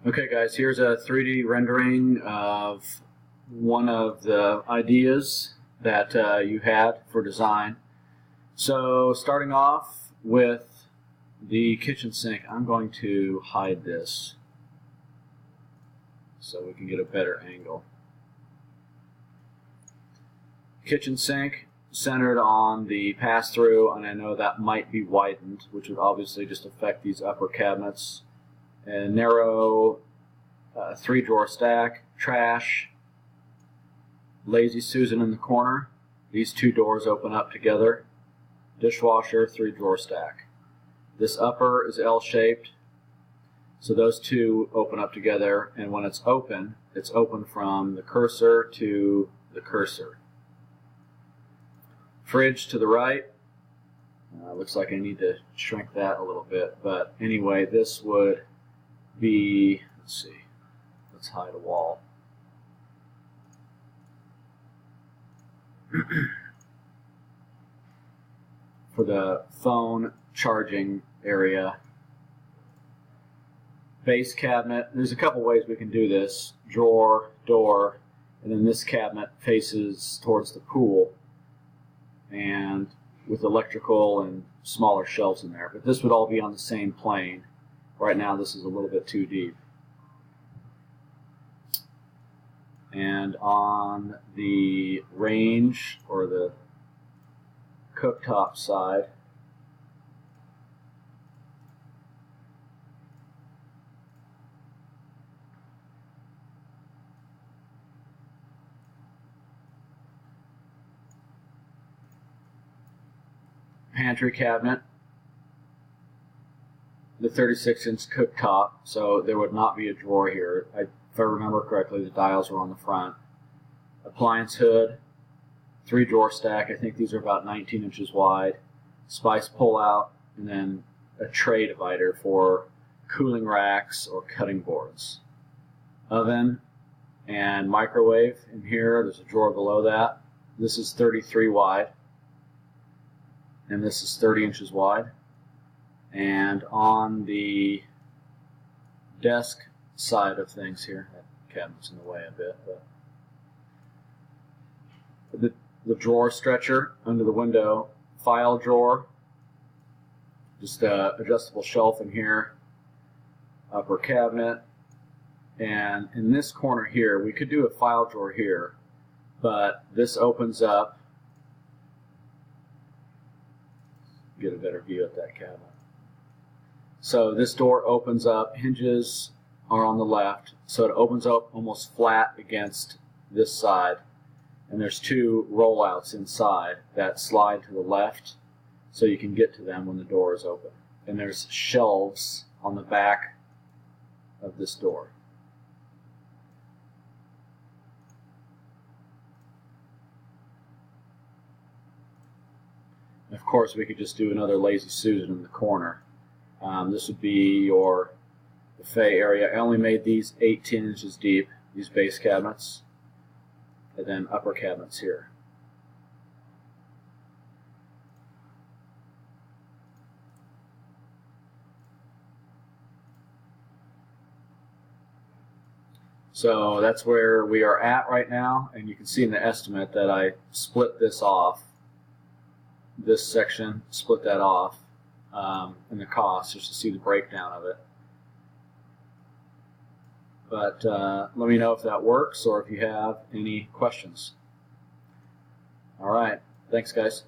Okay guys, here's a 3D rendering of one of the ideas that you had for design. So starting off with the kitchen sink, I'm going to hide this so we can get a better angle. Kitchen sink centered on the pass-through, and I know that might be widened, which would obviously just affect these upper cabinets. And narrow 3-drawer stack, trash, Lazy Susan in the corner. These two doors open up together. Dishwasher, 3-drawer stack. This upper is L-shaped, so those two open up together, and when it's open from the cursor to the cursor. Fridge to the right. Looks like I need to shrink that a little bit, but anyway, this would be, let's see, let's hide a wall. For the phone charging area. Base cabinet, there's a couple ways we can do this. Drawer, door, and then this cabinet faces towards the pool, and with electrical and smaller shelves in there. But this would all be on the same plane. Right now this is a little bit too deep. And on the range, or the cooktop side, pantry cabinet, the 36-inch cooktop, so there would not be a drawer here. If I remember correctly, the dials were on the front. Appliance hood, 3-drawer stack. I think these are about 19 inches wide. Spice pull-out, and then a tray divider for cooling racks or cutting boards. Oven and microwave in here. There's a drawer below that. This is 33 wide, and this is 30 inches wide. And on the desk side of things here, that cabinet's in the way a bit, but the drawer stretcher under the window, file drawer, just a adjustable shelf in here, upper cabinet, and in this corner here, we could do a file drawer here, but this opens up. Get a better view at that cabinet. So this door opens up, hinges are on the left, so it opens up almost flat against this side, and there's two rollouts inside that slide to the left so you can get to them when the door is open. And there's shelves on the back of this door. Of course, we could just do another Lazy Susan in the corner. This would be your buffet area. I only made these 18 inches deep, these base cabinets, and then upper cabinets here. So that's where we are at right now, and you can see in the estimate that I split this off. This section, split that off in the cost, just to see the breakdown of it. But let me know if that works or if you have any questions. All right, thanks guys.